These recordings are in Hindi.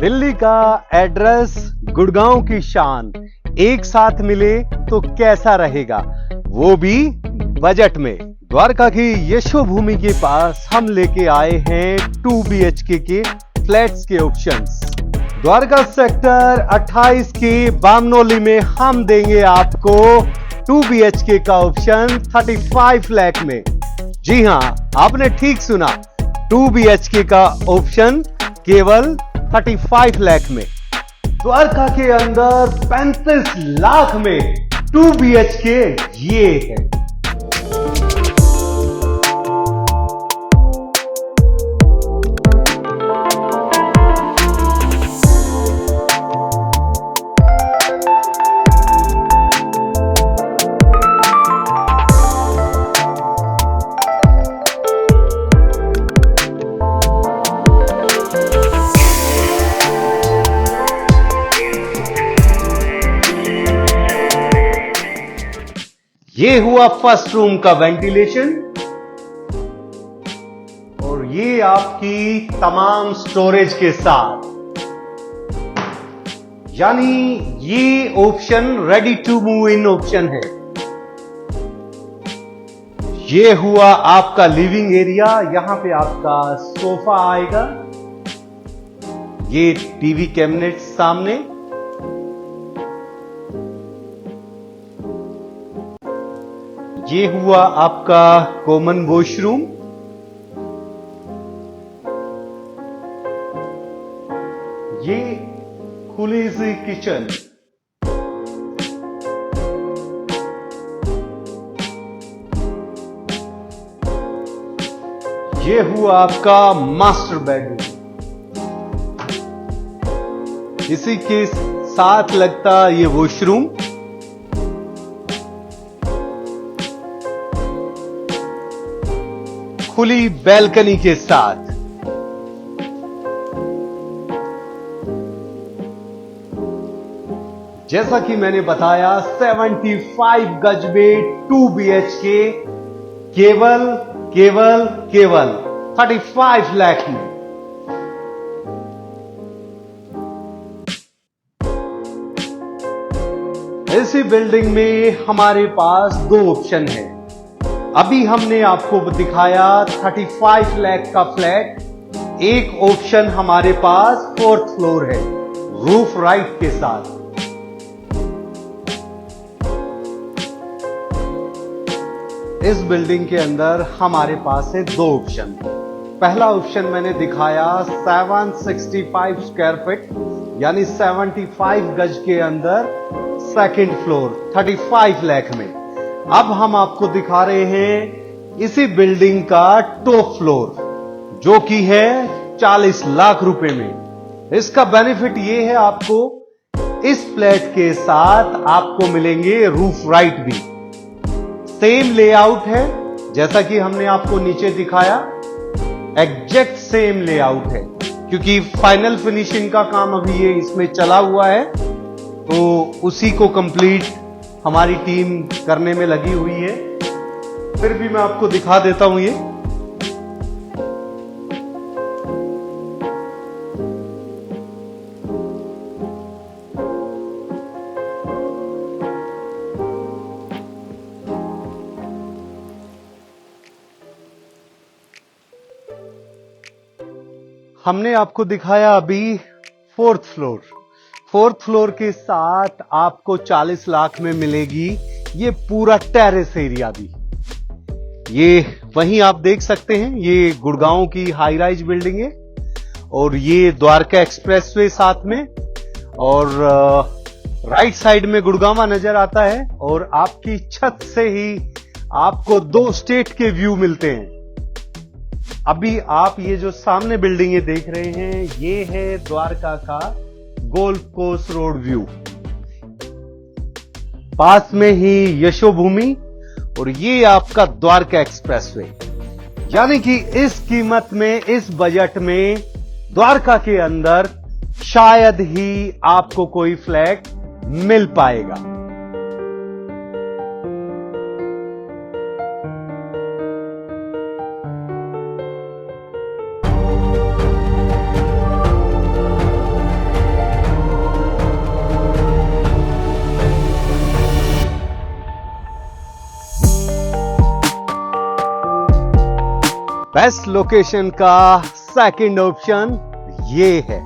दिल्ली का एड्रेस, गुड़गांव की शान एक साथ मिले तो कैसा रहेगा, वो भी बजट में। द्वारका की यशोभूमि के पास हम लेके आए हैं 2 BHK के फ्लैट्स के ऑप्शंस। द्वारका सेक्टर 28 के बामनोली में हम देंगे आपको 2 BHK का ऑप्शन 35 लाख में। जी हां, आपने ठीक सुना, 2 BHK का ऑप्शन केवल 35 लाख में। द्वारका के अंदर 35 लाख में 2 BHK ये है। ये हुआ फर्स्ट रूम का वेंटिलेशन और ये आपकी तमाम स्टोरेज के साथ, यानी ये option ready to move in option है। ये हुआ आपका लिविंग एरिया, यहां पे आपका सोफा आएगा, ये टीवी कैबिनेट सामने, ये हुआ आपका कॉमन वॉशरूम, ये खुली सी किचन, ये हुआ आपका मास्टर बेडरूम, इसी के साथ लगता ये वॉशरूम, खुली बैल्कनी के साथ। जैसा कि मैंने बताया 75 गज में 2 BHK केवल 35 लाख में। ऐसी बिल्डिंग में हमारे पास 2 ऑप्शन है। अभी हमने आपको दिखाया 35 लाख का फ्लैट, एक ऑप्शन हमारे पास 4th फ्लोर है रूफ राइट के साथ। इस बिल्डिंग के अंदर हमारे पास है 2 ऑप्शन। पहला ऑप्शन मैंने दिखाया 765 स्क्वायर फीट यानी 75 गज के अंदर 2nd फ्लोर 35 लाख में। अब हम आपको दिखा रहे हैं इसी बिल्डिंग का टॉप फ्लोर, जो कि है 40 लाख रुपए में। इसका बेनिफिट ये है, आपको इस फ्लैट के साथ आपको मिलेंगे रूफ राइट भी। सेम लेआउट है जैसा कि हमने आपको नीचे दिखाया, एग्जैक्ट सेम लेआउट है, क्योंकि फाइनल फिनिशिंग का काम अभी ये इसमें चला हुआ है, तो उसी को कंप्लीट हमारी टीम करने में लगी हुई है। फिर भी मैं आपको दिखा देता हूं ये। हमने आपको दिखाया अभी 4th फ्लोर। 4th फ्लोर के साथ आपको 40 लाख में मिलेगी ये पूरा टेरेस एरिया भी। ये वहीं आप देख सकते हैं, ये गुड़गांव की हाई राइज बिल्डिंग है और ये द्वारका एक्सप्रेसवे साथ में, और राइट साइड में गुड़गांव नजर आता है और आपकी छत से ही आपको 2 स्टेट के व्यू मिलते हैं। अभी आप ये जो सामने बिल्डिंगे देख रहे हैं, ये है द्वारका का गोल्फ कोर्स रोड व्यू, पास में ही यशोभूमि और ये आपका द्वारका एक्सप्रेसवे। यानी कि इस कीमत में, इस बजट में द्वारका के अंदर शायद ही आपको कोई फ्लैट मिल पाएगा। बेस्ट लोकेशन का सेकंड ऑप्शन ये है।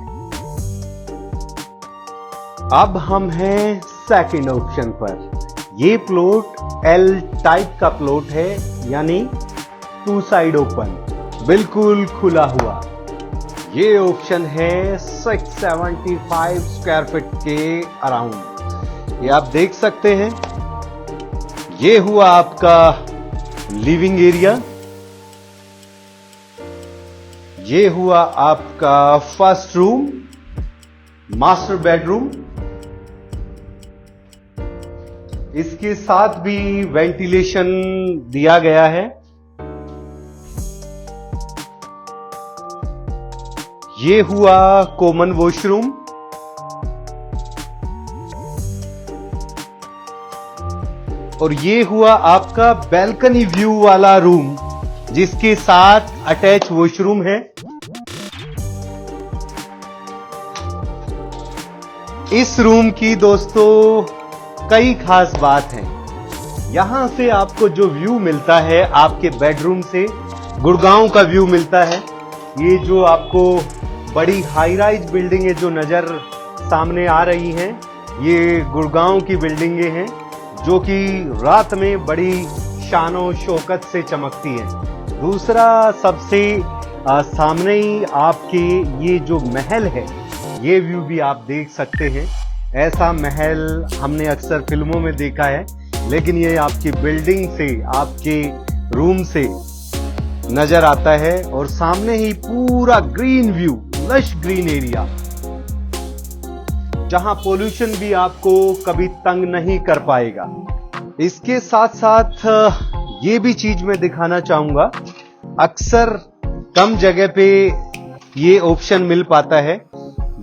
अब हम हैं सेकंड ऑप्शन पर। ये प्लॉट एल टाइप का प्लॉट है, यानी 2 साइड ओपन, बिल्कुल खुला हुआ। ये ऑप्शन है 675 स्क्वायर फीट के अराउंड। ये आप देख सकते हैं। ये हुआ आपका लिविंग एरिया, ये हुआ आपका फर्स्ट रूम, मास्टर बेडरूम। इसके साथ भी वेंटिलेशन दिया गया है। ये हुआ कॉमन वॉशरूम। और ये हुआ आपका बैल्कनी व्यू वाला रूम, जिसके साथ अटैच वॉशरूम है। इस रूम की दोस्तों कई खास बात है। यहां से आपको जो व्यू मिलता है आपके बेडरूम से, गुड़गांव का व्यू मिलता है। ये जो आपको बड़ी हाई राइज बिल्डिंगें जो नजर सामने आ रही हैं, ये गुड़गांव की बिल्डिंगें हैं, जो कि रात में बड़ी शानो शौकत से चमकती हैं। दूसरा, सबसे सामने ही आपके ये जो महल है, ये व्यू भी आप देख सकते हैं। ऐसा महल हमने अक्सर फिल्मों में देखा है, लेकिन ये आपकी बिल्डिंग से, आपके रूम से नजर आता है। और सामने ही पूरा green view, lush green area, जहां पोल्यूशन भी आपको कभी तंग नहीं कर पाएगा। इसके साथ साथ ये भी चीज मैं दिखाना चाहूंगा, अक्सर कम जगह पे ये ऑप्शन मिल पाता है।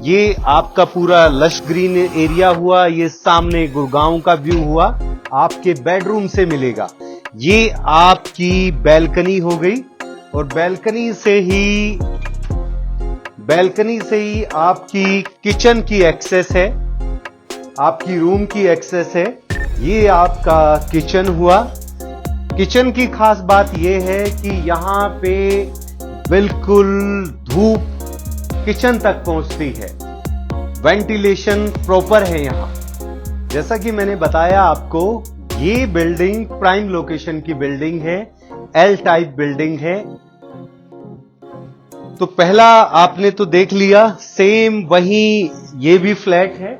ये आपका पूरा लश ग्रीन एरिया हुआ, ये सामने गुड़गांव का व्यू हुआ, आपके बेडरूम से मिलेगा। ये आपकी बैल्कनी हो गई, और बैल्कनी से ही आपकी किचन की एक्सेस है, आपकी रूम की एक्सेस है। ये आपका किचन हुआ। किचन की खास बात यह है कि यहां पे बिल्कुल धूप किचन तक पहुंचती है, वेंटिलेशन प्रॉपर है यहां। जैसा कि मैंने बताया आपको, ये बिल्डिंग प्राइम लोकेशन की बिल्डिंग है, एल टाइप बिल्डिंग है। तो पहला आपने तो देख लिया, सेम वही ये भी फ्लैट है।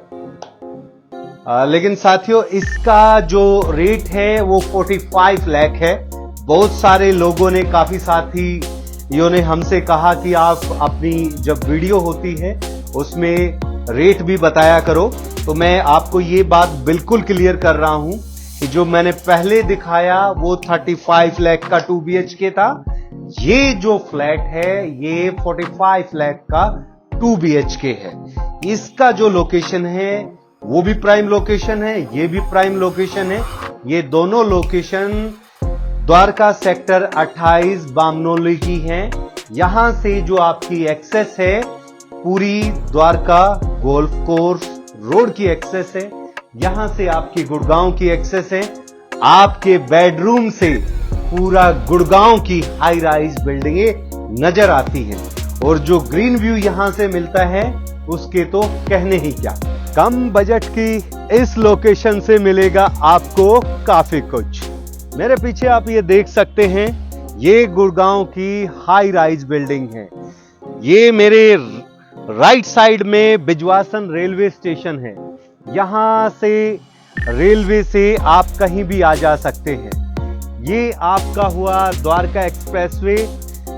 लेकिन साथियों, इसका जो रेट है वो 45 लाख है। बहुत सारे लोगों ने, काफी साथियों ने हमसे कहा कि आप अपनी जब वीडियो होती है उसमें रेट भी बताया करो। तो मैं आपको ये बात बिल्कुल क्लियर कर रहा हूं कि जो मैंने पहले दिखाया वो 35 लाख का 2 BHK था। ये जो फ्लैट है ये 45 लाख का 2 BHK है। इसका जो लोकेशन है वो भी प्राइम लोकेशन है, ये भी प्राइम लोकेशन है। ये दोनों लोकेशन द्वारका सेक्टर 28 बामनोली की हैं। यहां से जो आपकी एक्सेस है पूरी द्वारका गोल्फ कोर्स रोड की एक्सेस है। यहां से आपकी गुड़गांव की एक्सेस है। आपके बेडरूम से पूरा गुड़गांव की हाई राइज बिल्डिंगें नजर आती हैं, और जो ग्रीन व्यू यहां से मिलता है उसके तो कहने ही क्या। कम बजट की इस लोकेशन से मिलेगा आपको काफी कुछ। मेरे पीछे आप ये देख सकते हैं, ये गुड़गांव की हाई राइज बिल्डिंग है। ये मेरे राइट साइड में बिजवासन रेलवे स्टेशन है। यहां से रेलवे से आप कहीं भी आ जा सकते हैं। ये आपका हुआ द्वारका एक्सप्रेसवे।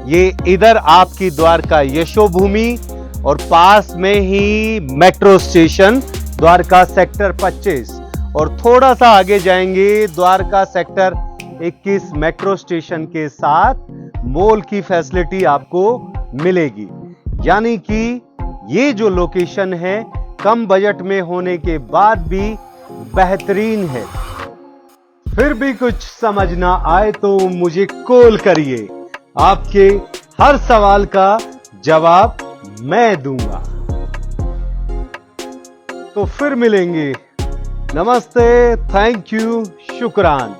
ये इधर आपकी द्वारका यशोभूमि, और पास में ही मेट्रो स्टेशन द्वारका सेक्टर 25, और थोड़ा सा आगे जाएंगे द्वारका सेक्टर 21 मेट्रो स्टेशन के साथ मॉल की फैसिलिटी आपको मिलेगी। यानी कि ये जो लोकेशन है कम बजट में होने के बाद भी बेहतरीन है। फिर भी कुछ समझ ना आए तो मुझे कॉल करिए, आपके हर सवाल का जवाब मैं दूंगा। तो फिर मिलेंगे। नमस्ते, थैंक यू, शुक्रान।